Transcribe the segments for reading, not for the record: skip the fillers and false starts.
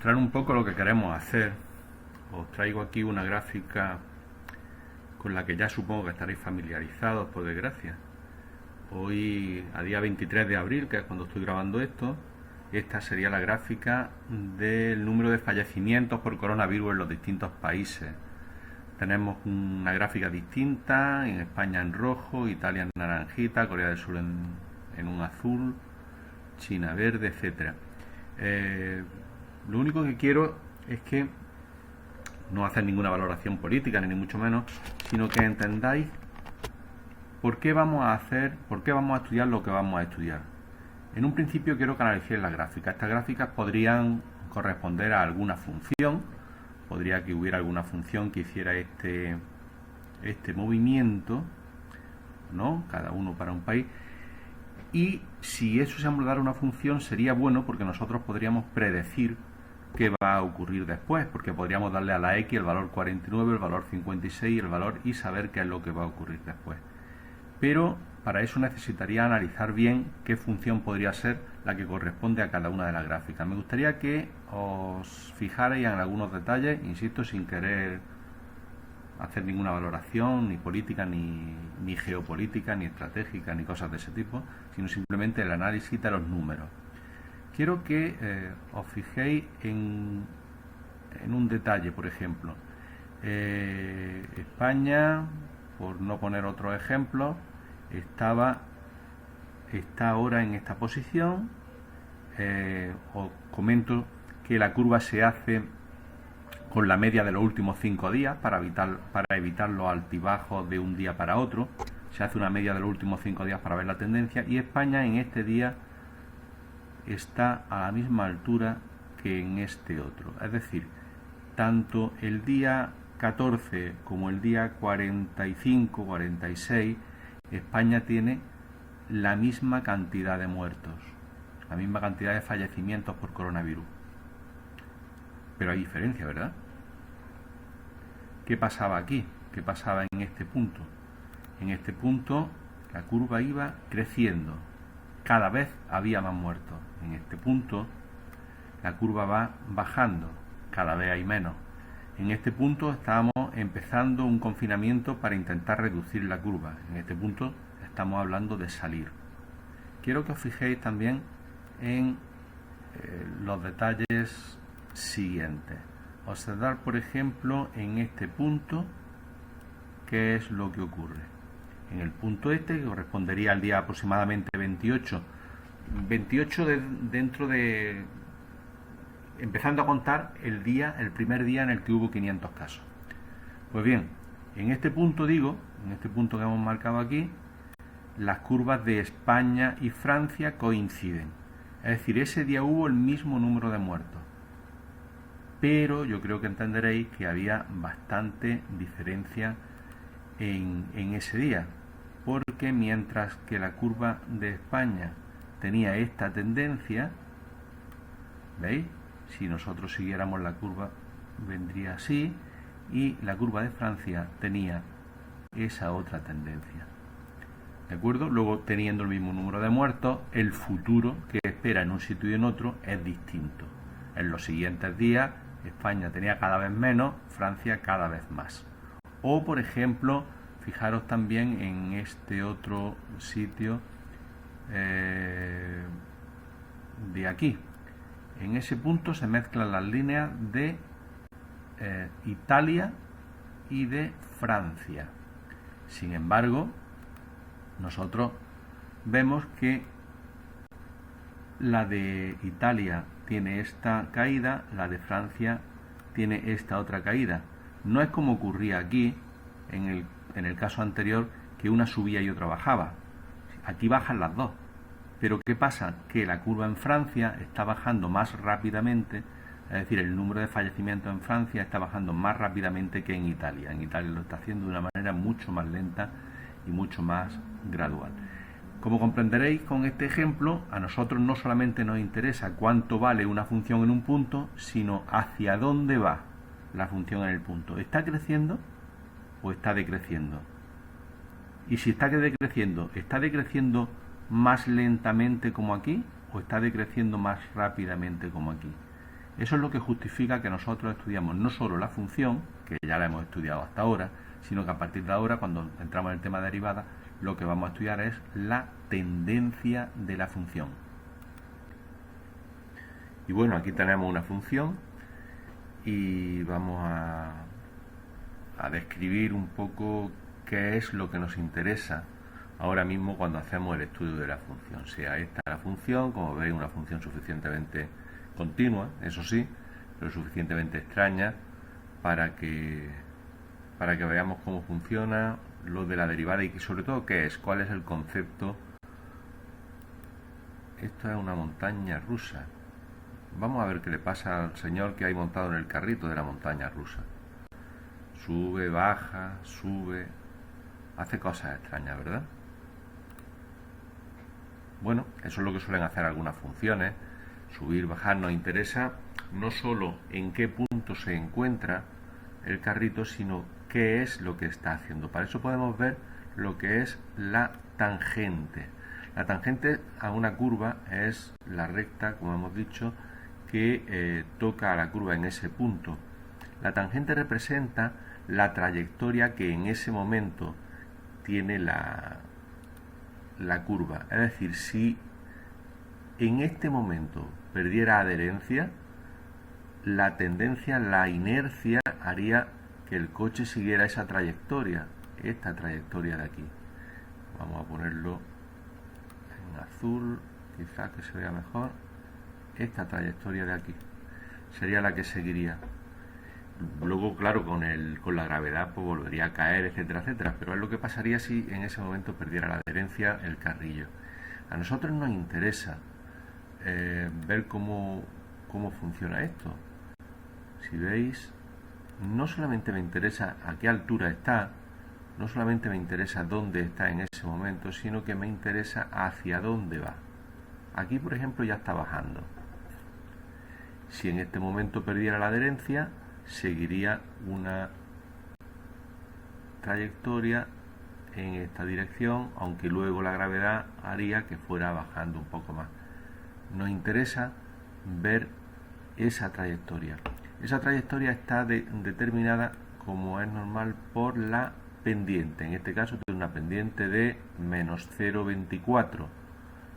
ilustrar un poco lo que queremos hacer, os traigo aquí una gráfica con la que ya supongo que estaréis familiarizados, por desgracia. Hoy, a día 23 de abril, que es cuando estoy grabando esto, esta sería la gráfica del número de fallecimientos por coronavirus en los distintos países. Tenemos una gráfica distinta, en España en rojo, Italia en naranjita, Corea del Sur en un azul, China verde, etcétera. Lo único que quiero es que no hacer ninguna valoración política, ni mucho menos, sino que entendáis por qué vamos a estudiar lo que vamos a estudiar. En un principio quiero que analicéis la gráfica. Estas gráficas podrían corresponder a alguna función, podría que hubiera alguna función que hiciera este movimiento, ¿no? Cada uno para un país. Y si eso se amoldara una función sería bueno porque nosotros podríamos predecir qué va a ocurrir después, porque podríamos darle a la X el valor 49, el valor 56 el valor y saber qué es lo que va a ocurrir después. Pero para eso necesitaría analizar bien qué función podría ser la que corresponde a cada una de las gráficas. Me gustaría que os fijarais en algunos detalles, insisto, sin querer hacer ninguna valoración, ni política, ni geopolítica, ni estratégica, ni cosas de ese tipo, sino simplemente el análisis de los números. Quiero que os fijéis en un detalle, por ejemplo. España, por no poner otro ejemplo, está ahora en esta posición. Os comento que la curva se hace con la media de los últimos 5 días para evitar los altibajos de un día para otro. Se hace una media de los últimos 5 días para ver la tendencia, y España en este día está a la misma altura que en este otro. Es decir, tanto el día 14 como el día 45, 46, España tiene la misma cantidad de muertos, la misma cantidad de fallecimientos por coronavirus. Pero hay diferencia, ¿verdad? ¿Qué pasaba aquí? ¿Qué pasaba en este punto? En este punto la curva iba creciendo. Cada vez había más muertos. En este punto la curva va bajando. Cada vez hay menos. En este punto estábamos empezando un confinamiento para intentar reducir la curva. En este punto estamos hablando de salir. Quiero que os fijéis también en los detalles siguientes. Observar, por ejemplo, en este punto qué es lo que ocurre. En el punto este, que correspondería al día aproximadamente 28 empezando a contar el primer día en el que hubo 500 casos. Pues bien, en este punto que hemos marcado aquí, las curvas de España y Francia coinciden. Es decir, ese día hubo el mismo número de muertos. Pero yo creo que entenderéis que había bastante diferencia en ese día, porque mientras que la curva de España tenía esta tendencia, ¿veis? Si nosotros siguiéramos la curva vendría así, y la curva de Francia tenía esa otra tendencia. ¿De acuerdo? Luego, teniendo el mismo número de muertos, el futuro que espera en un sitio y en otro es distinto. En los siguientes días España tenía cada vez menos, Francia cada vez más. O, por ejemplo, fijaros también en este otro sitio de aquí. En ese punto se mezclan las líneas de Italia y de Francia. Sin embargo, nosotros vemos que la de Italia tiene esta caída, la de Francia tiene esta otra caída. No es como ocurría aquí, en el caso anterior, que una subía y otra bajaba. Aquí bajan las dos. Pero ¿qué pasa? Que la curva en Francia está bajando más rápidamente, es decir, el número de fallecimientos en Francia está bajando más rápidamente que en Italia. En Italia lo está haciendo de una manera mucho más lenta y mucho más gradual. Como comprenderéis con este ejemplo, a nosotros no solamente nos interesa cuánto vale una función en un punto, sino hacia dónde va la función en el punto. ¿Está creciendo o está decreciendo? Y si está decreciendo más lentamente como aquí o está decreciendo más rápidamente como aquí. Eso es lo que justifica que nosotros estudiamos no solo la función, que ya la hemos estudiado hasta ahora, sino que a partir de ahora, cuando entramos en el tema de derivada, lo que vamos a estudiar es la tendencia de la función. Y bueno, aquí tenemos una función y vamos a describir un poco qué es lo que nos interesa ahora mismo cuando hacemos el estudio de la función. Sea esta la función, como veis, una función suficientemente continua, eso sí, pero suficientemente extraña para que veamos cómo funciona lo de la derivada y sobre todo qué es, cuál es el concepto. Esto es una montaña rusa. Vamos a ver qué le pasa al señor que hay montado en el carrito de la montaña rusa. Sube, baja, sube, hace cosas extrañas, ¿verdad? Bueno, eso es lo que suelen hacer algunas funciones. Subir, bajar. Nos interesa no solo en qué punto se encuentra el carrito, sino qué es lo que está haciendo. Para eso podemos ver lo que es la tangente. La tangente a una curva es la recta, como hemos dicho, que toca a la curva en ese punto. La tangente representa la trayectoria que en ese momento tiene la curva. Es decir, si en este momento perdiera adherencia, la tendencia, la inercia haría que el coche siguiera esa trayectoria, esta trayectoria de aquí. Vamos a ponerlo en azul, quizás que se vea mejor. Esta trayectoria de aquí sería la que seguiría. Luego, claro, con la gravedad pues volvería a caer, etcétera, etcétera. Pero es lo que pasaría si en ese momento perdiera la adherencia el carrillo. A nosotros nos interesa ver cómo funciona esto. Si veis, no solamente me interesa a qué altura está, no solamente me interesa dónde está en ese momento, sino que me interesa hacia dónde va. Aquí, por ejemplo, ya está bajando. Si en este momento perdiera la adherencia, seguiría una trayectoria en esta dirección, aunque luego la gravedad haría que fuera bajando un poco más. Nos interesa ver esa trayectoria. Esa trayectoria está determinada, como es normal, por la pendiente. En este caso tiene una pendiente de menos 0,24.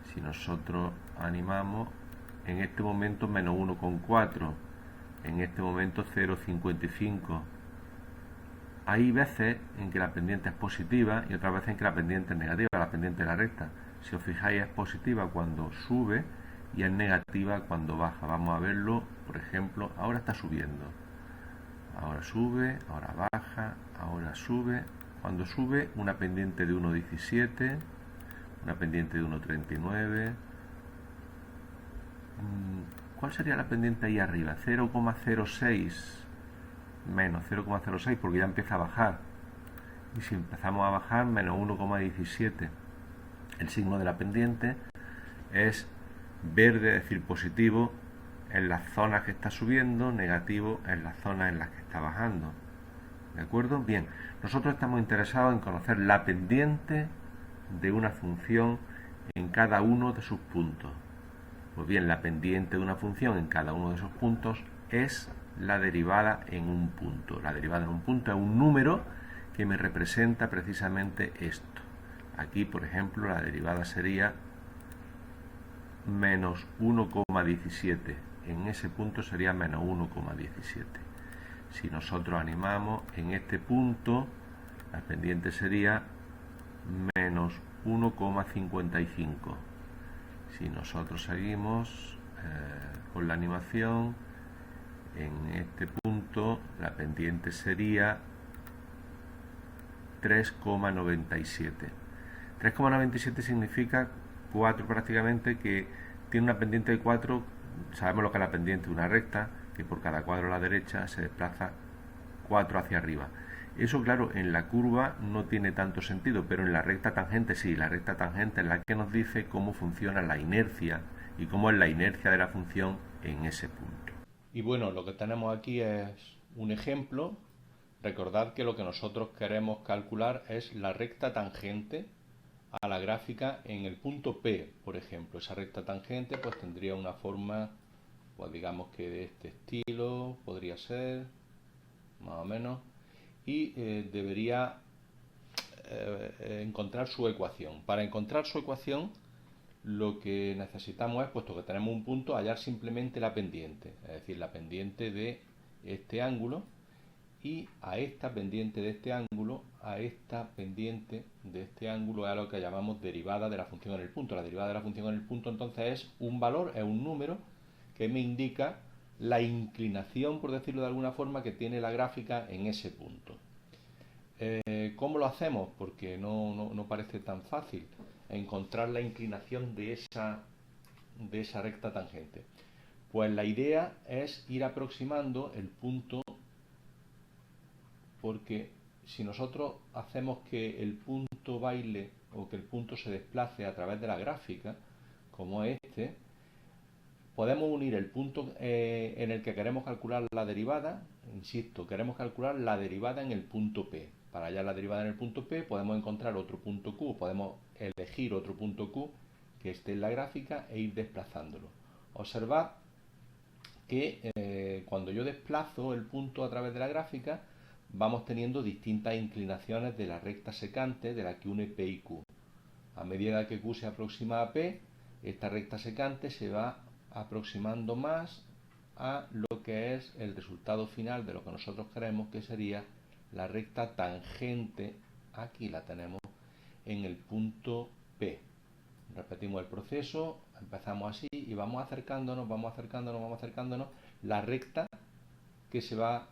Si nosotros animamos, en este momento menos 1,4, en este momento 0,55. Hay veces en que la pendiente es positiva y otras veces en que la pendiente es negativa, la pendiente de la recta. Si os fijáis, es positiva cuando sube y es negativa cuando baja. Vamos a verlo, por ejemplo, ahora está subiendo. Ahora sube, ahora baja, ahora sube. Cuando sube, una pendiente de 1,17, una pendiente de 1,39. ¿Cuál sería la pendiente ahí arriba? 0,06 menos 0,06, porque ya empieza a bajar. Y si empezamos a bajar, menos 1,17. El signo de la pendiente es verde, es decir, positivo en las zonas que está subiendo, negativo en las zonas en las que está bajando. ¿De acuerdo? Bien, nosotros estamos interesados en conocer la pendiente de una función en cada uno de sus puntos. Pues bien, la pendiente de una función en cada uno de esos puntos es la derivada en un punto. La derivada en un punto es un número que me representa precisamente esto. Aquí, por ejemplo, la derivada sería menos 1,17. En ese punto sería menos 1,17. Si nosotros animamos en este punto, la pendiente sería menos 1,55. Si nosotros seguimos con la animación, en este punto la pendiente sería 3,97. 3,97 significa 4 prácticamente, que tiene una pendiente de 4. Sabemos lo que es la pendiente de una recta, que por cada cuadro a la derecha se desplaza 4 hacia arriba. Eso, claro, en la curva no tiene tanto sentido, pero en la recta tangente sí. La recta tangente es la que nos dice cómo funciona la inercia y cómo es la inercia de la función en ese punto. Y bueno, lo que tenemos aquí es un ejemplo. Recordad que lo que nosotros queremos calcular es la recta tangente a la gráfica en el punto P, por ejemplo. Esa recta tangente pues tendría una forma pues digamos que de este estilo podría ser, más o menos, y debería encontrar su ecuación. Para encontrar su ecuación, lo que necesitamos es, puesto que tenemos un punto, hallar simplemente la pendiente, es decir, la pendiente de este ángulo, y a esta pendiente de este ángulo, a esta pendiente de este ángulo es a lo que llamamos derivada de la función en el punto. La derivada de la función en el punto entonces es un valor, es un número que me indica la inclinación, por decirlo de alguna forma, que tiene la gráfica en ese punto. ¿Cómo lo hacemos? Porque no parece tan fácil encontrar la inclinación de esa recta tangente. Pues la idea es ir aproximando el punto, porque si nosotros hacemos que el punto baile o que el punto se desplace a través de la gráfica, como este, podemos unir el punto en el que queremos calcular la derivada. Insisto, queremos calcular la derivada en el punto P. Para hallar la derivada en el punto P podemos encontrar otro punto Q, podemos elegir otro punto Q que esté en la gráfica e ir desplazándolo. Observad que cuando yo desplazo el punto a través de la gráfica, vamos teniendo distintas inclinaciones de la recta secante de la que une P y Q. A medida que Q se aproxima a P, esta recta secante se va aproximando más a lo que es el resultado final de lo que nosotros queremos, que sería la recta tangente. Aquí la tenemos en el punto P. Repetimos el proceso, empezamos así y vamos acercándonos, vamos acercándonos, vamos acercándonos. La recta que se va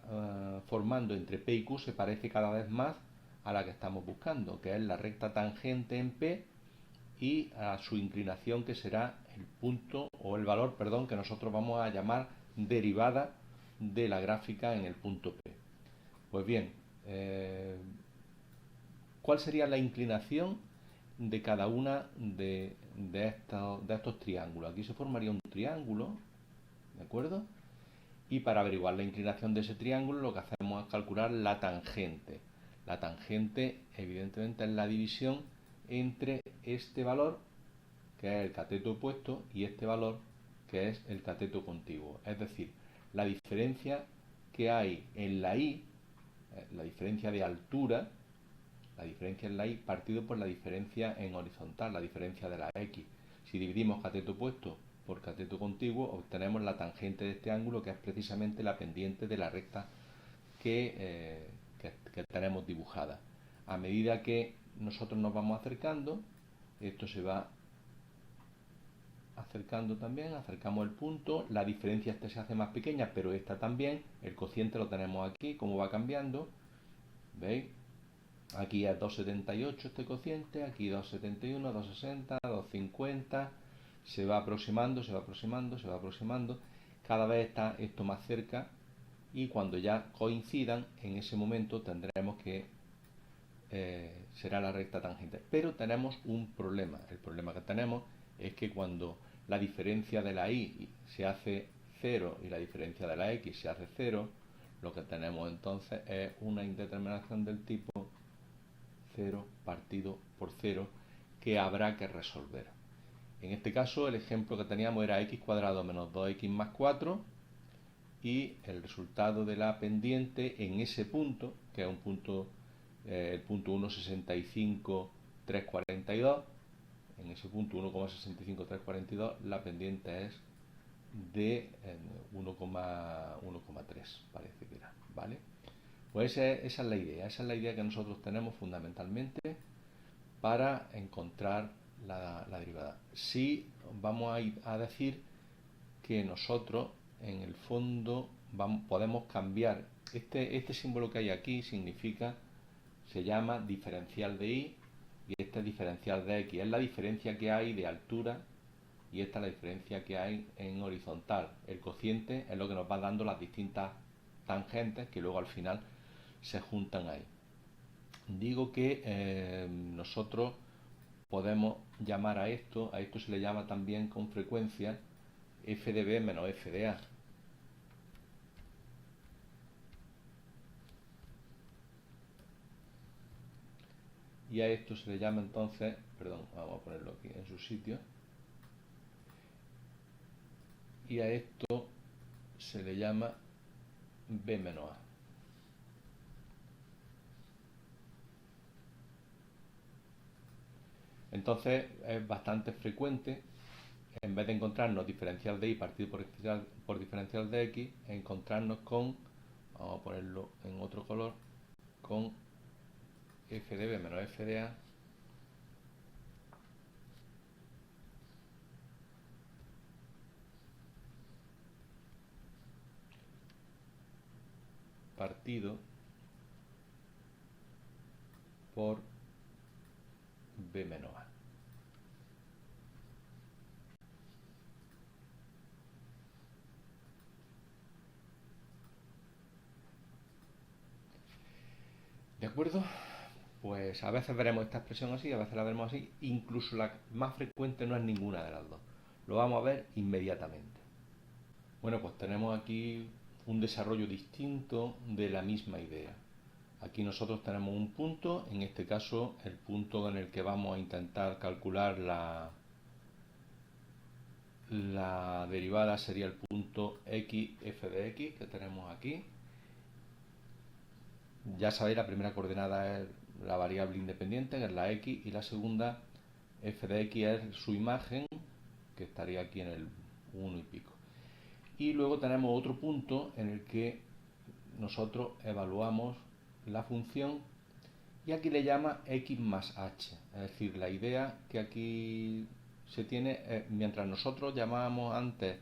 formando entre P y Q se parece cada vez más a la que estamos buscando, que es la recta tangente en P, y a su inclinación, que será el punto o el valor, perdón, que nosotros vamos a llamar derivada de la gráfica en el punto P. Pues bien, ¿cuál sería la inclinación de cada una de estos triángulos? Aquí se formaría un triángulo, ¿de acuerdo? Y para averiguar la inclinación de ese triángulo lo que hacemos es calcular la tangente. La tangente, evidentemente, es la división entre este valor, que es el cateto opuesto, y este valor, que es el cateto contiguo. Es decir, la diferencia que hay en la y, la diferencia de altura, la diferencia en la y partido por la diferencia en horizontal, la diferencia de la x. Si dividimos cateto opuesto por cateto contiguo, obtenemos la tangente de este ángulo, que es precisamente la pendiente de la recta que tenemos dibujada. A medida que nosotros nos vamos acercando, esto se va acercando también, acercamos el punto, la diferencia esta se hace más pequeña, pero esta también, el cociente lo tenemos aquí, cómo va cambiando, ¿veis? Aquí es 2,78 este cociente, aquí 2,71, 2,60, 2,50, se va aproximando, se va aproximando, se va aproximando, cada vez está esto más cerca, y cuando ya coincidan, en ese momento tendremos que será la recta tangente. Pero tenemos un problema. El problema que tenemos es que cuando la diferencia de la y se hace 0 y la diferencia de la x se hace 0, lo que tenemos entonces es una indeterminación del tipo 0 partido por 0 que habrá que resolver. En este caso el ejemplo que teníamos era x cuadrado menos 2x más 4, y el resultado de la pendiente en ese punto, que es un punto, el punto 1,65,342, en ese punto 1,65342 la pendiente es de 1,3, parece que era, ¿vale? Pues esa es la idea que nosotros tenemos fundamentalmente para encontrar la derivada. Sí, vamos a decir que nosotros en el fondo podemos cambiar este símbolo que hay aquí, se llama diferencial de y, y este es diferencial de x, es la diferencia que hay de altura, y esta es la diferencia que hay en horizontal. El cociente es lo que nos va dando las distintas tangentes que luego al final se juntan ahí. Digo que nosotros podemos llamar a esto se le llama también con frecuencia f de b menos f de a. Y a esto se le llama entonces, perdón, vamos a ponerlo aquí en su sitio, y a esto se le llama b menos a. Entonces es bastante frecuente, en vez de encontrarnos diferencial de y partido por diferencial de x, encontrarnos con, vamos a ponerlo en otro color, con f de b menos f de a partido por b menos a. ¿De acuerdo? Pues a veces veremos esta expresión así, a veces la veremos así, incluso la más frecuente no es ninguna de las dos. Lo vamos a ver inmediatamente. Bueno, pues tenemos aquí un desarrollo distinto de la misma idea. Aquí nosotros tenemos un punto, en este caso el punto en el que vamos a intentar calcular la derivada sería el punto x f de x que tenemos aquí. Ya sabéis, la primera coordenada es la variable independiente, que es la x, y la segunda, f de x, es su imagen, que estaría aquí en el 1 y pico. Y luego tenemos otro punto en el que nosotros evaluamos la función y aquí le llama x más h. Es decir, la idea que aquí se tiene, mientras nosotros llamábamos antes,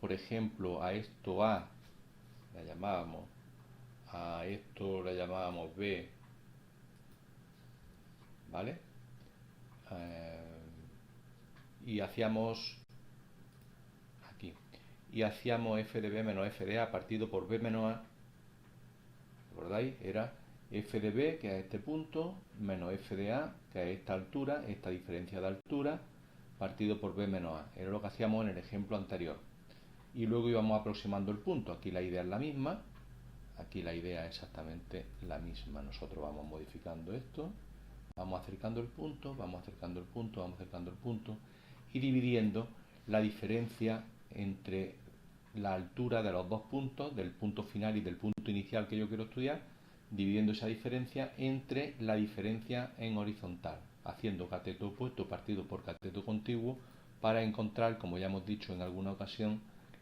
por ejemplo, a esto a, le llamábamos, a esto le llamábamos b, ¿vale? Y hacíamos aquí, y hacíamos f de b menos f de a partido por b menos a, ¿recordáis? Era f de b, que es este punto, menos f de a, que es esta altura, esta diferencia de altura, partido por b menos a. Era lo que hacíamos en el ejemplo anterior. Y luego íbamos aproximando el punto. Aquí la idea es la misma, aquí la idea es exactamente la misma. Nosotros vamos modificando esto, vamos acercando el punto, vamos acercando el punto, vamos acercando el punto, y dividiendo la diferencia entre la altura de los dos puntos, del punto final y del punto inicial que yo quiero estudiar, dividiendo esa diferencia entre la diferencia en horizontal, haciendo cateto opuesto partido por cateto contiguo para encontrar, como ya hemos dicho en alguna ocasión,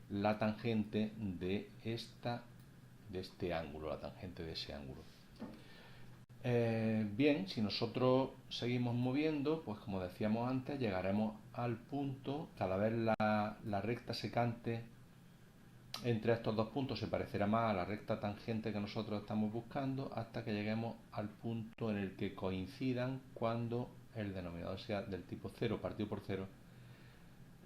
la tangente de este ángulo, la tangente de ese ángulo. Bien, si nosotros seguimos moviendo, pues como decíamos antes, llegaremos al punto, cada vez la recta secante entre estos dos puntos se parecerá más a la recta tangente que nosotros estamos buscando, hasta que lleguemos al punto en el que coincidan cuando el denominador sea del tipo 0 partido por 0,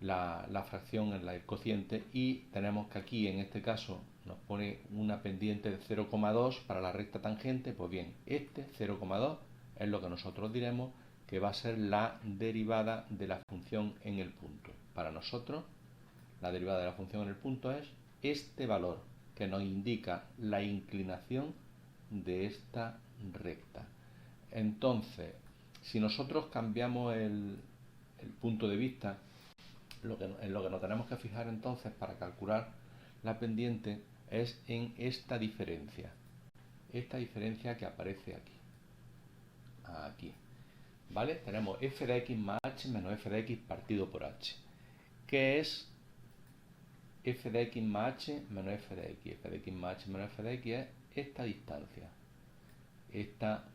la fracción en el cociente, y tenemos que aquí en este caso nos pone una pendiente de 0,2 para la recta tangente. Pues bien, este 0,2 es lo que nosotros diremos que va a ser la derivada de la función en el punto. Para nosotros la derivada de la función en el punto es este valor que nos indica la inclinación de esta recta. Entonces, si nosotros cambiamos el punto de vista, en lo que nos tenemos que fijar entonces para calcular la pendiente es en esta diferencia que aparece aquí, ¿vale? Tenemos f de x más h menos f de x partido por h, que es f de x más h menos f de x. F de x más h menos f de x es esta distancia.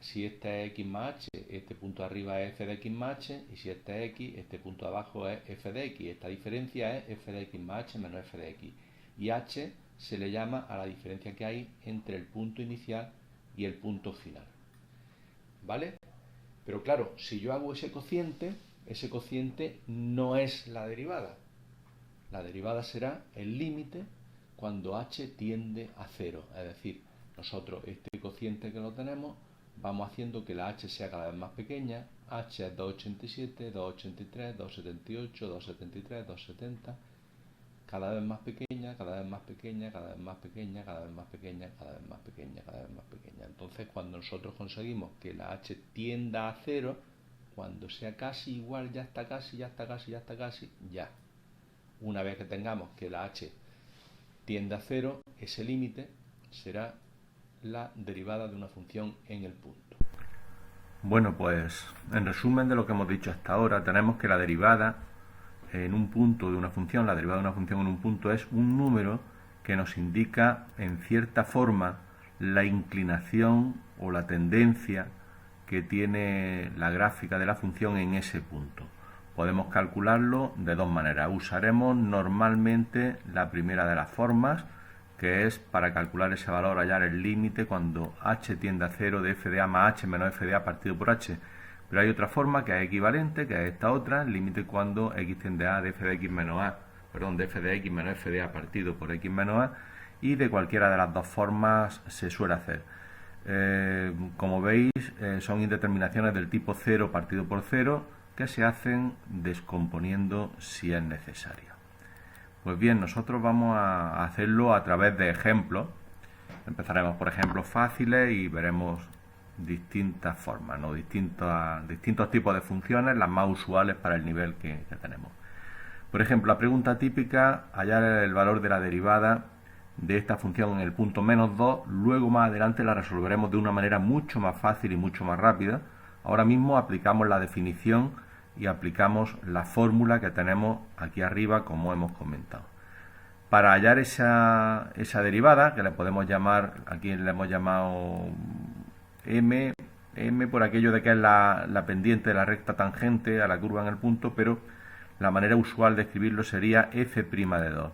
Si esta es x más h, este punto de arriba es f de x más h, y si este es x, este punto de abajo es f de x. Esta diferencia es f de x más h menos f de x. Y h se le llama a la diferencia que hay entre el punto inicial y el punto final. ¿Vale? Pero claro, si yo hago ese cociente no es la derivada. La derivada será el límite cuando h tiende a 0. Es decir, nosotros este cociente que lo tenemos, vamos haciendo que la h sea cada vez más pequeña. H es 2,87, 2,83, 2,78, 2,73, 2,70. Cada vez más pequeña, cada vez más pequeña, cada vez más pequeña, cada vez más pequeña, cada vez más pequeña, cada vez más pequeña. Entonces, cuando nosotros conseguimos que la h tienda a 0, cuando sea casi igual, ya está casi, ya está casi, ya está casi, ya. Una vez que tengamos que la h tiende a 0, ese límite será la derivada de una función en el punto. Bueno, pues en resumen de lo que hemos dicho hasta ahora, tenemos que la derivada en un punto de una función, la derivada de una función en un punto es un número que nos indica en cierta forma la inclinación o la tendencia que tiene la gráfica de la función en ese punto. Podemos calcularlo de dos maneras. Usaremos normalmente la primera de las formas, que es para calcular ese valor, hallar el límite cuando h tiende a 0 de f de a más h menos f de a partido por h. Pero hay otra forma que es equivalente, que es esta otra, el límite cuando x tiende a de f de x menos a, de f de x menos f de a partido por x menos a, y de cualquiera de las dos formas se suele hacer. Como veis, son indeterminaciones del tipo 0 partido por 0 que se hacen descomponiendo si es necesario. Pues bien, nosotros vamos a hacerlo a través de ejemplos. Empezaremos por ejemplos fáciles y veremos distintas formas, ¿no? distintos tipos de funciones, las más usuales para el nivel que tenemos. Por ejemplo, la pregunta típica, hallar el valor de la derivada de esta función en el punto menos 2, luego más adelante la resolveremos de una manera mucho más fácil y mucho más rápida. Ahora mismo aplicamos la definición y aplicamos la fórmula que tenemos aquí arriba, como hemos comentado. Para hallar esa derivada, que le podemos llamar, aquí le hemos llamado m por aquello de que es la pendiente de la recta tangente a la curva en el punto, pero la manera usual de escribirlo sería f' de 2.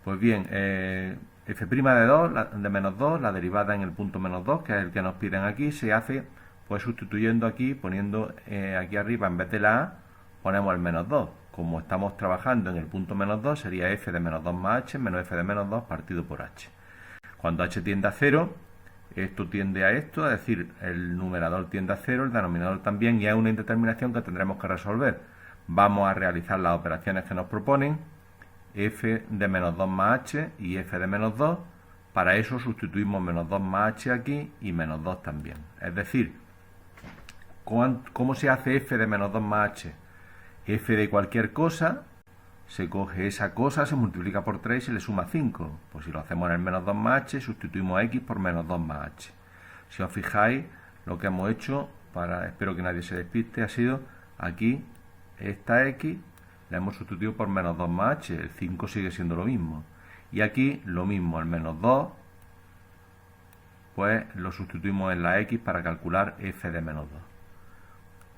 Pues bien, f' de 2, de menos 2, la derivada en el punto menos 2, que es el que nos piden aquí, se hace pues sustituyendo aquí, poniendo aquí arriba en vez de la a, ponemos el menos 2. Como estamos trabajando en el punto menos 2, sería f de menos 2 más h menos f de menos 2 partido por h. Cuando h tiende a 0, esto tiende a esto, es decir, el numerador tiende a 0, el denominador también, y es una indeterminación que tendremos que resolver. Vamos a realizar las operaciones que nos proponen, f de menos 2 más h y f de menos 2. Para eso sustituimos menos 2 más h aquí y menos 2 también. Es decir, ¿cómo se hace f de menos 2 más h? F de cualquier cosa, se coge esa cosa, se multiplica por 3 y se le suma 5. Pues si lo hacemos en el menos 2 más h, sustituimos x por menos 2 más h. Si os fijáis, lo que hemos hecho, espero que nadie se despiste, ha sido aquí, esta x, la hemos sustituido por menos 2 más h, el 5 sigue siendo lo mismo. Y aquí lo mismo, el menos 2, pues lo sustituimos en la x para calcular f de menos 2.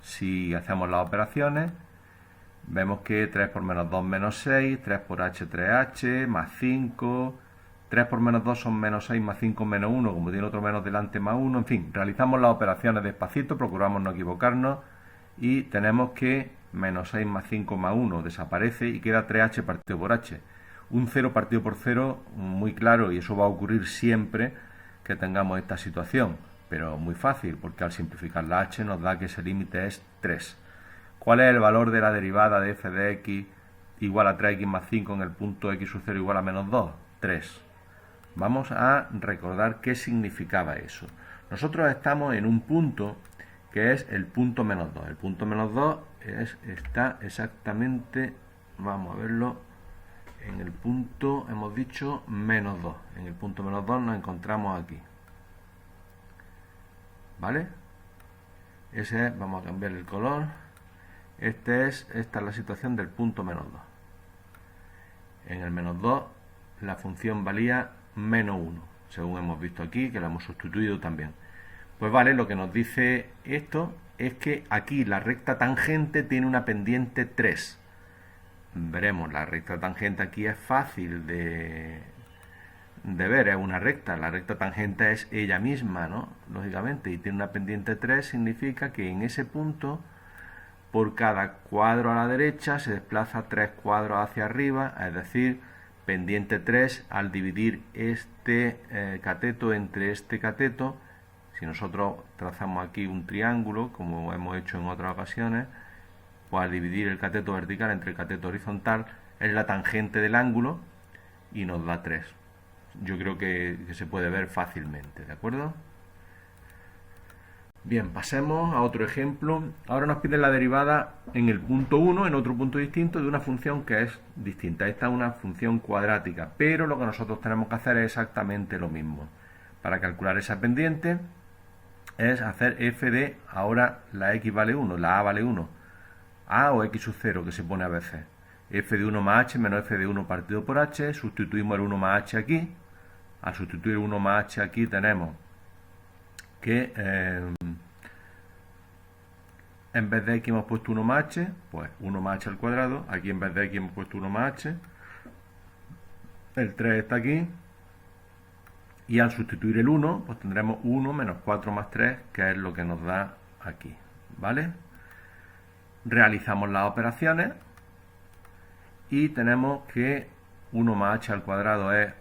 Si hacemos las operaciones, vemos que 3 por menos 2 menos 6, 3 por h 3h, más 5, 3 por menos 2 son menos 6, más 5 menos 1, como tiene otro menos delante más 1, en fin, realizamos las operaciones despacito, procuramos no equivocarnos y tenemos que menos 6 más 5 más 1 desaparece y queda 3h partido por h. Un 0 partido por 0 muy claro, y eso va a ocurrir siempre que tengamos esta situación, pero muy fácil, porque al simplificar la h nos da que ese límite es 3. ¿Cuál es el valor de la derivada de f de x igual a 3x más 5 en el punto x sub 0 igual a menos 2? 3. Vamos a recordar qué significaba eso. Nosotros estamos en un punto que es el punto menos 2. El punto menos 2 está exactamente, vamos a verlo, en el punto, hemos dicho, menos 2. En el punto menos 2 nos encontramos aquí. ¿Vale? Ese es, vamos a cambiar el color. Esta es la situación del punto menos 2. En el menos 2 la función valía menos 1, según hemos visto aquí, que la hemos sustituido también. Pues vale, lo que nos dice esto es que aquí la recta tangente tiene una pendiente 3. Veremos, la recta tangente aquí es fácil de ver, es una recta. La recta tangente es ella misma, ¿no? Lógicamente, y tiene una pendiente 3, significa que en ese punto, por cada cuadro a la derecha, se desplaza 3 cuadros hacia arriba, es decir, pendiente 3, al dividir este cateto entre este cateto, si nosotros trazamos aquí un triángulo, como hemos hecho en otras ocasiones, pues al dividir el cateto vertical entre el cateto horizontal, es la tangente del ángulo y nos da 3. Yo creo que se puede ver fácilmente, ¿de acuerdo? Bien, pasemos a otro ejemplo. Ahora nos piden la derivada en el punto 1, en otro punto distinto, de una función que es distinta. Esta es una función cuadrática, pero lo que nosotros tenemos que hacer es exactamente lo mismo. Para calcular esa pendiente es hacer f de, ahora la x vale 1, la a vale 1, a o x sub 0 que se pone a veces. F de 1 más h menos f de 1 partido por h, sustituimos el 1 más h aquí. Al sustituir 1 más h aquí tenemos que en vez de x hemos puesto 1 más h, pues 1 más h al cuadrado. Aquí en vez de x hemos puesto 1 más h. El 3 está aquí. Y al sustituir el 1, pues tendremos 1 menos 4 más 3, que es lo que nos da aquí. ¿Vale? Realizamos las operaciones y tenemos que 1 más h al cuadrado es,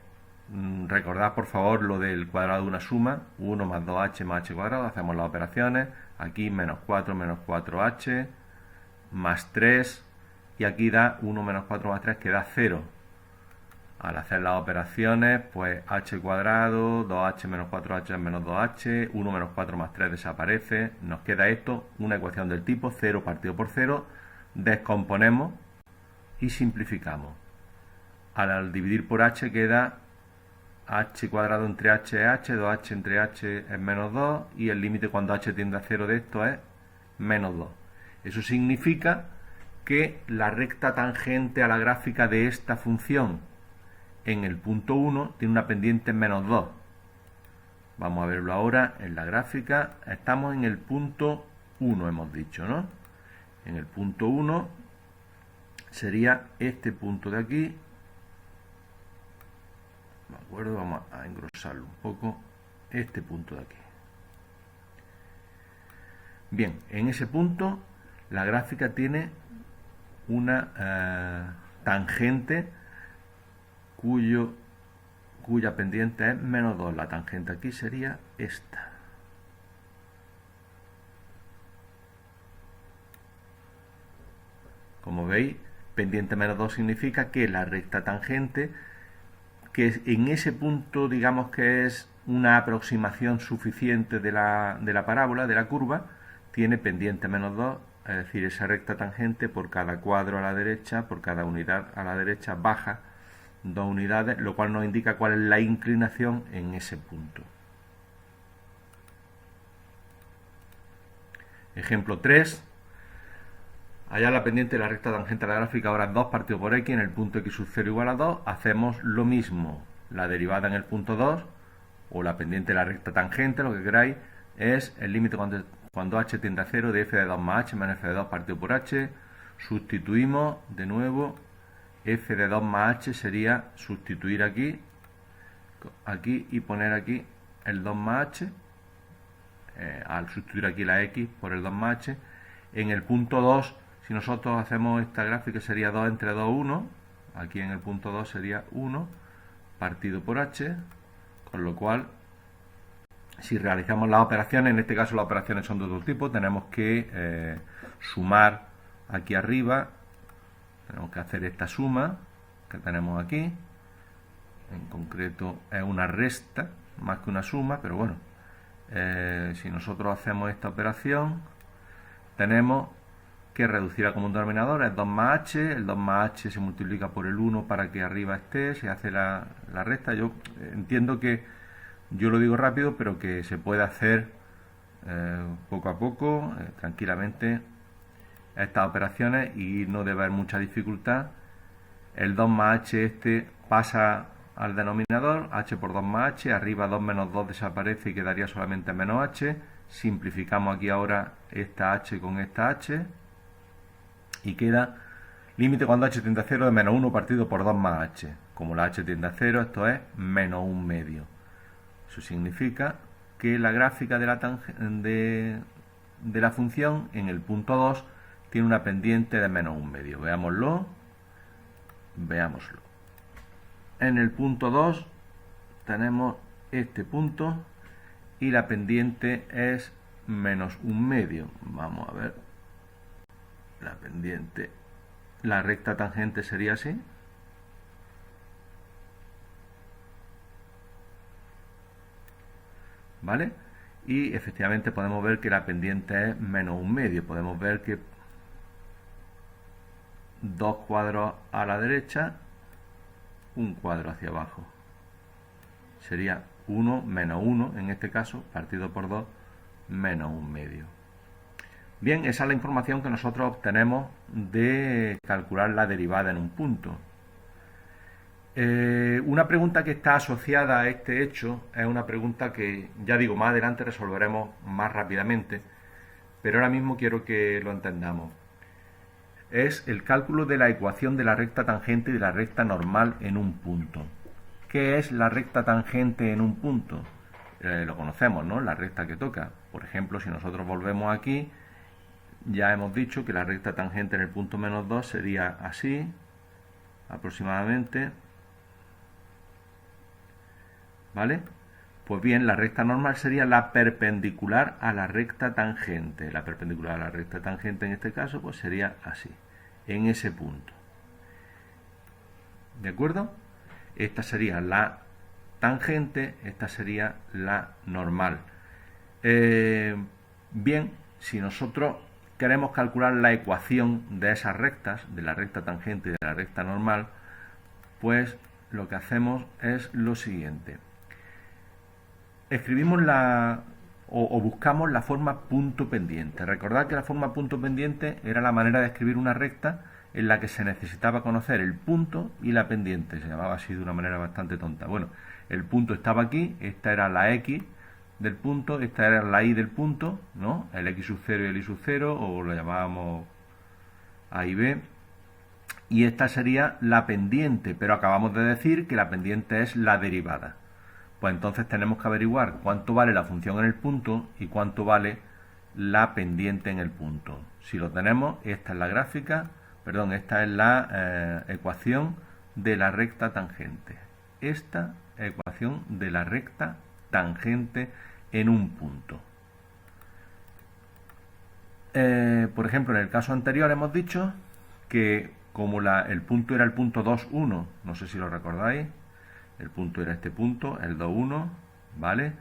recordad por favor lo del cuadrado de una suma, 1 más 2h más h cuadrado, hacemos las operaciones, aquí menos 4h más 3, y aquí da 1 menos 4 más 3 que da 0. Al hacer las operaciones, pues h cuadrado, 2h menos 4h es menos 2h, 1 menos 4 más 3 desaparece, nos queda esto, una ecuación del tipo 0 partido por 0, descomponemos y simplificamos. Al dividir por h queda h cuadrado entre h es h, 2h entre h es menos 2, y el límite cuando h tiende a 0 de esto es menos 2. Eso significa que la recta tangente a la gráfica de esta función en el punto 1 tiene una pendiente menos 2. Vamos a verlo ahora en la gráfica. Estamos en el punto 1, hemos dicho, ¿no? En el punto 1 sería este punto de aquí. ¿De acuerdo? Vamos a engrosarlo un poco. Este punto de aquí. Bien, en ese punto la gráfica tiene una tangente cuya pendiente es menos 2. La tangente aquí sería esta. Como veis, pendiente menos 2 significa que la recta tangente, que en ese punto digamos que es una aproximación suficiente de la parábola, de la curva, tiene pendiente menos 2, es decir, esa recta tangente por cada cuadro a la derecha, por cada unidad a la derecha baja 2 unidades, lo cual nos indica cuál es la inclinación en ese punto. Ejemplo 3. Allá la pendiente de la recta tangente a la gráfica ahora es 2 partido por x, en el punto x sub 0 igual a 2. Hacemos lo mismo. La derivada en el punto 2, o la pendiente de la recta tangente, lo que queráis, es el límite cuando h tiende a 0 de f de 2 más h menos f de 2 partido por h. Sustituimos de nuevo. F de 2 más h sería sustituir aquí y poner aquí el 2 más h, al sustituir aquí la x por el 2 más h. En el punto 2, si nosotros hacemos esta gráfica, sería 2 entre 2, 1. Aquí en el punto 2 sería 1 partido por h, con lo cual, si realizamos las operaciones, en este caso las operaciones son de otro tipo, tenemos que sumar aquí arriba. Tenemos que hacer esta suma que tenemos aquí. En concreto es una resta más que una suma, pero bueno, si nosotros hacemos esta operación, tenemos que reducir a común denominador, es 2 más h, el 2 más h se multiplica por el 1 para que arriba esté, se hace la resta. Yo entiendo que yo lo digo rápido, pero que se puede hacer poco a poco, tranquilamente, estas operaciones, y no debe haber mucha dificultad. El 2 más h este pasa al denominador, h por 2 más h, arriba 2 menos 2 desaparece y quedaría solamente menos h. Simplificamos aquí ahora esta h con esta h y queda límite cuando h tiende a 0 de menos 1 partido por 2 más h. Como la h tiende a 0, esto es menos 1 medio. Eso significa que la gráfica de la función en el punto 2 tiene una pendiente de menos 1 medio. Veámoslo. En el punto 2 tenemos este punto y la pendiente es menos 1 medio. Vamos a ver. La pendiente, la recta tangente sería así. ¿Vale? y efectivamente podemos ver que la pendiente es menos un medio. Podemos ver que 2 cuadros a la derecha, un cuadro hacia abajo. Sería 1 menos 1, en este caso, partido por 2, menos un medio. Bien, esa es la información que nosotros obtenemos de calcular la derivada en un punto. Una pregunta que está asociada a este hecho es una pregunta que, ya digo, más adelante resolveremos más rápidamente, pero ahora mismo quiero que lo entendamos. Es el cálculo de la ecuación de la recta tangente y de la recta normal en un punto. ¿Qué es la recta tangente en un punto? Lo conocemos, ¿no? La recta que toca. Por ejemplo, si nosotros volvemos aquí, ya hemos dicho que la recta tangente en el punto menos 2 sería así, aproximadamente. ¿Vale? Pues bien, la recta normal sería la perpendicular a la recta tangente. La perpendicular a la recta tangente en este caso pues sería así, en ese punto. ¿De acuerdo? Esta sería la tangente, esta sería la normal. Bien, si nosotros queremos calcular la ecuación de esas rectas, de la recta tangente y de la recta normal, pues lo que hacemos es lo siguiente. Escribimos o buscamos la forma punto pendiente. Recordad que la forma punto pendiente era la manera de escribir una recta en la que se necesitaba conocer el punto y la pendiente. Se llamaba así de una manera bastante tonta. Bueno, el punto estaba aquí, esta era la X del punto, esta era la Y del punto, ¿no? El X sub 0 y el Y sub 0, o lo llamábamos A y B. Y esta sería la pendiente, pero acabamos de decir que la pendiente es la derivada. Pues entonces tenemos que averiguar cuánto vale la función en el punto y cuánto vale la pendiente en el punto. Si lo tenemos, esta es la gráfica, perdón, esta es la ecuación de la recta tangente. Esta ecuación de la recta tangente en un punto. Por ejemplo, en el caso anterior hemos dicho que como el punto era el punto 2, 1, no sé si lo recordáis, el punto era este punto, el 2, 1, ¿vale?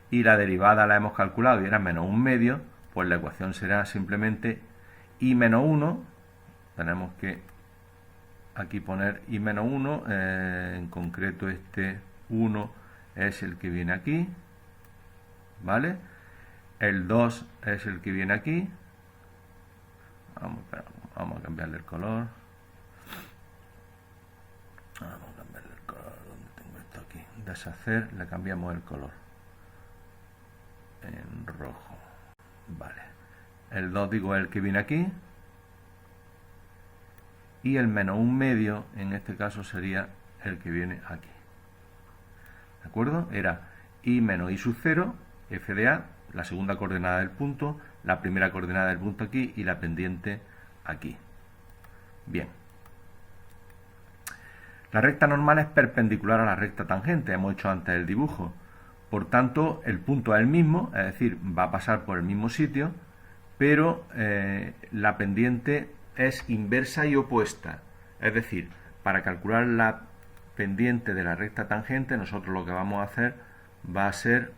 Y la derivada la hemos calculado y era menos un medio, pues la ecuación será simplemente y menos 1, tenemos que aquí poner y menos 1, en concreto este 1 es el que viene aquí, ¿vale? El 2 es el que viene aquí, vamos a cambiarle el color, deshacer, le cambiamos el color en rojo, vale. El 2 digo el que viene aquí y el menos un medio en este caso sería el que viene aquí, ¿de acuerdo? Era y menos y sub 0, f de a, la segunda coordenada del punto, la primera coordenada del punto aquí y la pendiente aquí. Bien. La recta normal es perpendicular a la recta tangente, hemos hecho antes el dibujo. Por tanto, el punto es el mismo, es decir, va a pasar por el mismo sitio, pero la pendiente es inversa y opuesta. Es decir, para calcular la pendiente de la recta tangente, nosotros lo que vamos a hacer va a ser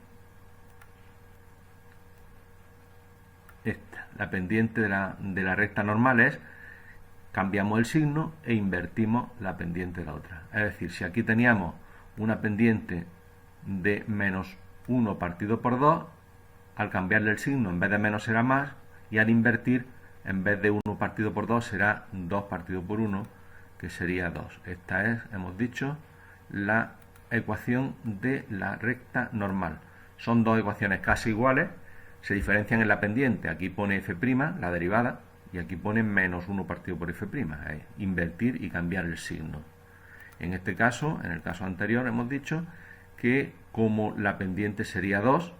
esta. La pendiente de la recta normal es, cambiamos el signo e invertimos la pendiente de la otra. Es decir, si aquí teníamos una pendiente de menos 1 partido por 2, al cambiarle el signo en vez de menos será más, y al invertir en vez de 1 partido por 2 será 2 partido por 1, que sería 2. Esta es, hemos dicho, la ecuación de la recta normal. Son dos ecuaciones casi iguales, se diferencian en la pendiente. Aquí pone f', la derivada, y aquí pone menos 1 partido por f', invertir y cambiar el signo. En este caso, en el caso anterior, hemos dicho que como la pendiente sería 2,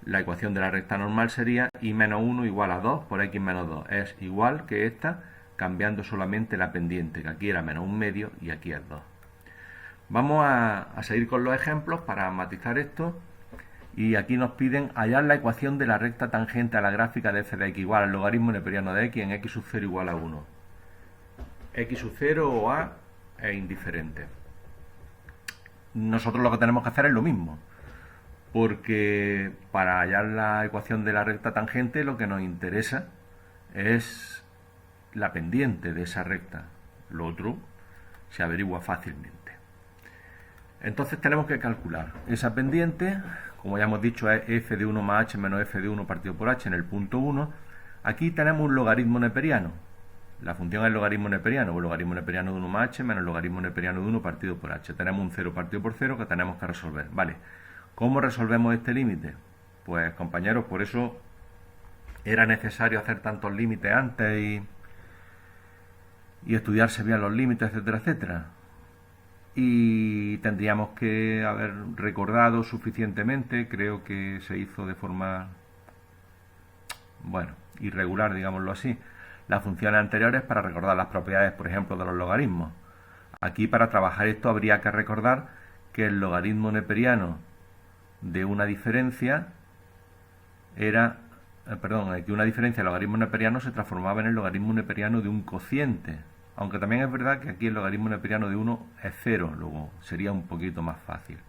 la ecuación de la recta normal sería y menos 1 igual a 2 por x menos 2. Es igual que esta, cambiando solamente la pendiente, que aquí era menos un medio y aquí es 2. Vamos a seguir con los ejemplos para matizar esto. Y aquí nos piden hallar la ecuación de la recta tangente a la gráfica de f de x igual al logaritmo neperiano de x en x sub 0 igual a 1. X sub 0 o a es indiferente. Nosotros lo que tenemos que hacer es lo mismo. porque para hallar la ecuación de la recta tangente lo que nos interesa es la pendiente de esa recta. Lo otro se averigua fácilmente. Entonces tenemos que calcular esa pendiente, como ya hemos dicho, es f de 1 más h menos f de 1 partido por h en el punto 1. Aquí tenemos un logaritmo neperiano. La función es el logaritmo neperiano, o el logaritmo neperiano de 1 más h menos el logaritmo neperiano de 1 partido por h. Tenemos un 0 partido por 0 que tenemos que resolver. Vale, ¿cómo resolvemos este límite? Pues compañeros, por eso era necesario hacer tantos límites antes y estudiarse bien los límites, etcétera, etcétera. Y tendríamos que haber recordado suficientemente, creo que se hizo de forma, bueno, irregular, digámoslo así, las funciones anteriores para recordar las propiedades, por ejemplo, de los logaritmos. Aquí, para trabajar esto, habría que recordar que el logaritmo neperiano de una diferencia era, que una diferencia del logaritmo neperiano se transformaba en el logaritmo neperiano de un cociente. Aunque también es verdad que aquí el logaritmo neperiano de 1 es 0, luego sería un poquito más fácil.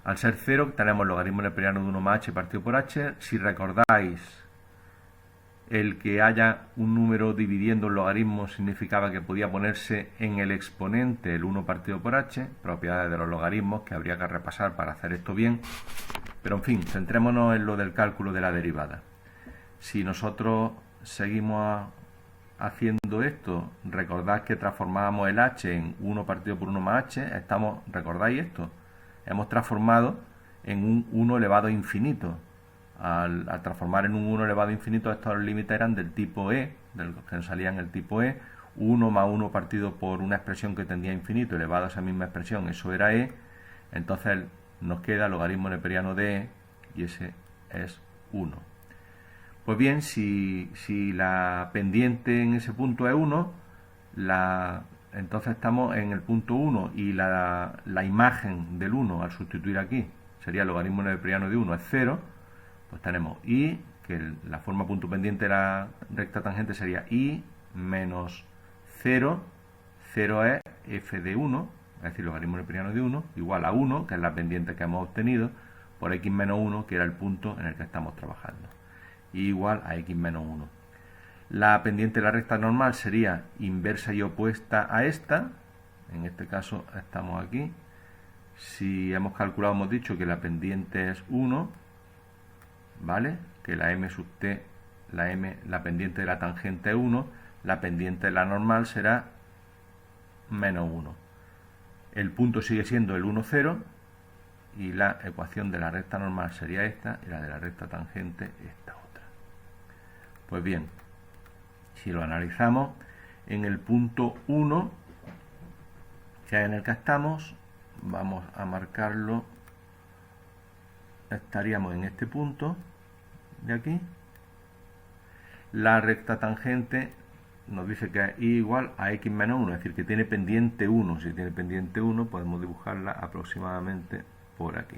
Al ser 0 tenemos el logaritmo neperiano de 1 más h partido por h. Si recordáis, el que haya un número dividiendo un logaritmo significaba que podía ponerse en el exponente el 1 partido por h, propiedades de los logaritmos que habría que repasar para hacer esto bien. Pero en fin, centrémonos en lo del cálculo de la derivada. Si nosotros seguimos haciendo esto, recordad que transformábamos el h en 1 partido por 1 más h, ¿recordáis esto? Hemos transformado en un 1 elevado a infinito. Al transformar en un 1 elevado a infinito, estos límites eran del tipo e, del que nos salían el tipo e, 1 más 1 partido por una expresión que tendía a infinito elevado a esa misma expresión, eso era e, entonces nos queda el logaritmo neperiano de e, y ese es 1. Pues bien, si la pendiente en ese punto es 1, entonces estamos en el punto 1 y la imagen del 1 al sustituir aquí sería el logaritmo neperiano de 1 es 0, pues tenemos i, que la forma punto pendiente de la recta tangente sería i menos 0, 0 es f de 1, es decir, logaritmo neperiano de 1, igual a 1, que es la pendiente que hemos obtenido, por x menos 1, que era el punto en el que estamos trabajando, y igual a x menos 1. La pendiente de la recta normal sería inversa y opuesta a esta, en este caso estamos aquí. Si hemos calculado, hemos dicho que la pendiente es 1, ¿vale? Que la m sub t, la pendiente de la tangente es 1, la pendiente de la normal será menos 1. El punto sigue siendo el 1, 0, y la ecuación de la recta normal sería esta, y la de la recta tangente esta otra. Pues bien, si lo analizamos, en el punto 1, que es en el que estamos, vamos a marcarlo, estaríamos en este punto de aquí. La recta tangente nos dice que es i igual a x menos 1, es decir, que tiene pendiente 1. Si tiene pendiente 1, podemos dibujarla aproximadamente por aquí.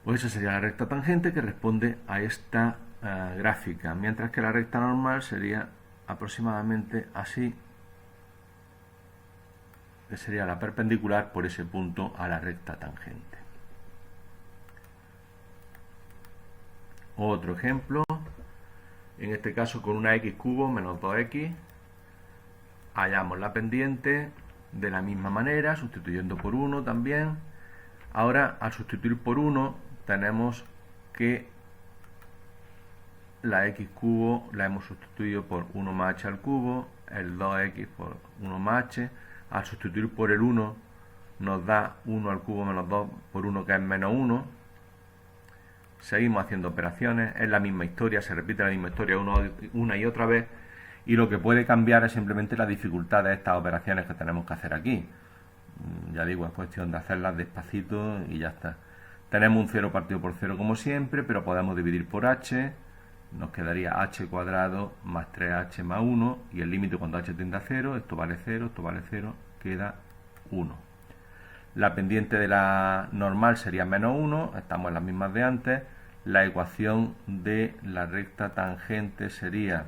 Pues esa sería la recta tangente que responde a esta gráfica, mientras que la recta normal sería aproximadamente así, que sería la perpendicular por ese punto a la recta tangente. Otro ejemplo, en este caso con una x cubo menos 2x, hallamos la pendiente de la misma manera, sustituyendo por 1 también. Ahora, al sustituir por 1, tenemos que la x cubo la hemos sustituido por 1 más h al cubo, el 2x por 1 más h. Al sustituir por el 1 nos da 1 al cubo menos 2 por 1, que es menos 1. Seguimos haciendo operaciones, es la misma historia, se repite la misma historia una y otra vez, y lo que puede cambiar es simplemente la dificultad de estas operaciones que tenemos que hacer aquí. Ya digo, es cuestión de hacerlas despacito y ya está. Tenemos un 0 partido por 0 como siempre, pero podemos dividir por h, nos quedaría h cuadrado más 3h más 1, y el límite cuando h tiende a 0, esto vale 0, esto vale 0, queda 1. La pendiente de la normal sería menos 1, estamos en las mismas de antes. La ecuación de la recta tangente sería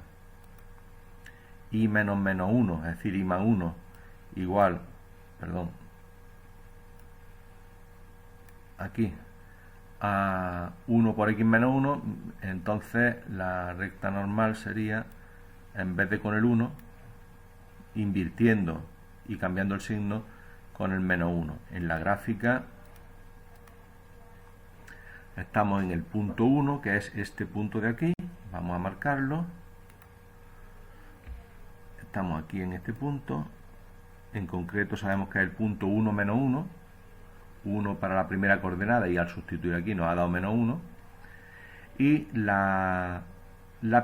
i menos menos 1, es decir, i más 1 igual, perdón, aquí a 1 por x menos 1, entonces la recta normal sería, en vez de con el 1, invirtiendo y cambiando el signo con el menos 1. En la gráfica estamos en el punto 1, que es este punto de aquí. Vamos a marcarlo. Estamos aquí en este punto. En concreto sabemos que es el punto 1 menos 1. 1 para la primera coordenada y al sustituir aquí nos ha dado menos 1. Y la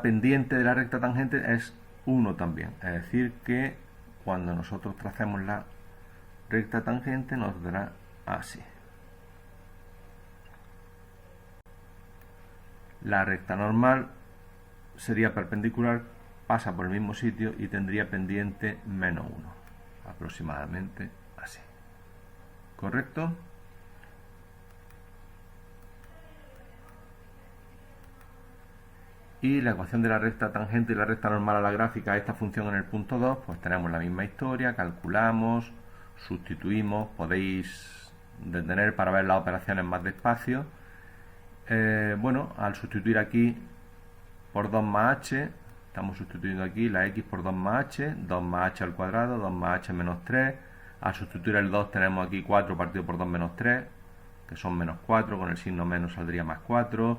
pendiente de la recta tangente es 1 también. Es decir que cuando nosotros tracemos la recta tangente nos dará así. La recta normal sería perpendicular, pasa por el mismo sitio y tendría pendiente menos 1, aproximadamente así. ¿Correcto? Y la ecuación de la recta tangente y la recta normal a la gráfica, esta función en el punto 2, pues tenemos la misma historia, calculamos, sustituimos, podéis detener para ver las operaciones más despacio. Bueno, al sustituir aquí por 2 más h, estamos sustituyendo aquí la x por 2 más h, 2 más h al cuadrado, 2 más h menos 3. Al sustituir el 2 tenemos aquí 4 partido por 2 menos 3, que son menos 4, con el signo menos saldría más 4.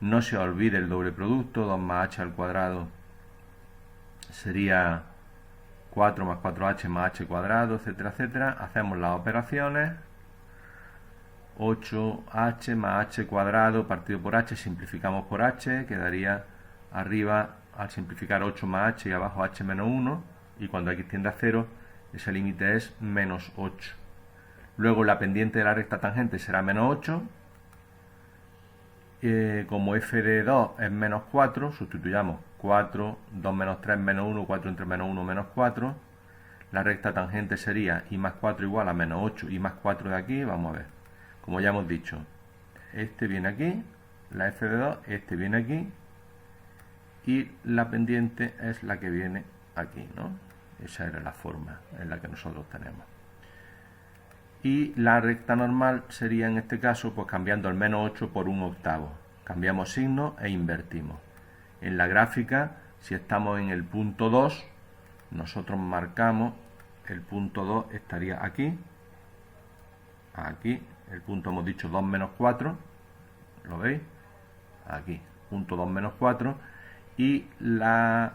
No se olvide el doble producto, 2 más h al cuadrado sería 4 más 4h más h cuadrado, etcétera, etcétera. Hacemos las operaciones. 8h más h cuadrado partido por h, simplificamos por h, quedaría arriba, al simplificar 8 más h y abajo h menos 1, y cuando x tiende a 0, ese límite es menos 8. Luego la pendiente de la recta tangente será menos 8. Como f de 2 es menos 4, sustituyamos 4, 2 menos 3 menos 1, 4 entre menos 1 menos 4. La recta tangente sería y más 4 igual a menos 8 y más 4 de aquí, vamos a ver. Como ya hemos dicho, este viene aquí, la f de 2, este viene aquí, y la pendiente es la que viene aquí, ¿no? Esa era la forma en la que nosotros tenemos. Y la recta normal sería en este caso, pues cambiando el menos 8 por 1/8. Cambiamos signo e invertimos. En la gráfica, si estamos en el punto 2, nosotros marcamos, el punto 2 estaría aquí, aquí, el punto hemos dicho 2 menos 4, ¿lo veis? Aquí, punto 2 menos 4, y la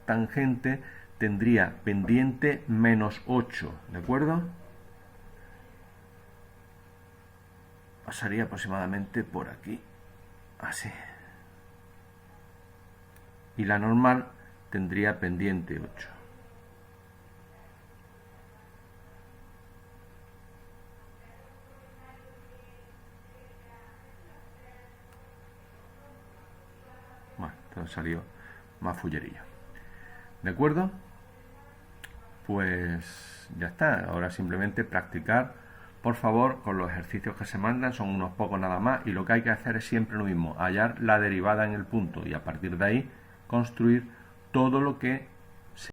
tangente tendría pendiente menos 8, ¿de acuerdo? Pasaría aproximadamente por aquí, así. Y la normal tendría pendiente 8. Bueno, entonces salió más fullerillo. ¿De acuerdo? Pues ya está. Ahora simplemente practicar, por favor, con los ejercicios que se mandan. Son unos pocos nada más. Y lo que hay que hacer es siempre lo mismo. Hallar la derivada en el punto. Y a partir de ahí construir todo lo que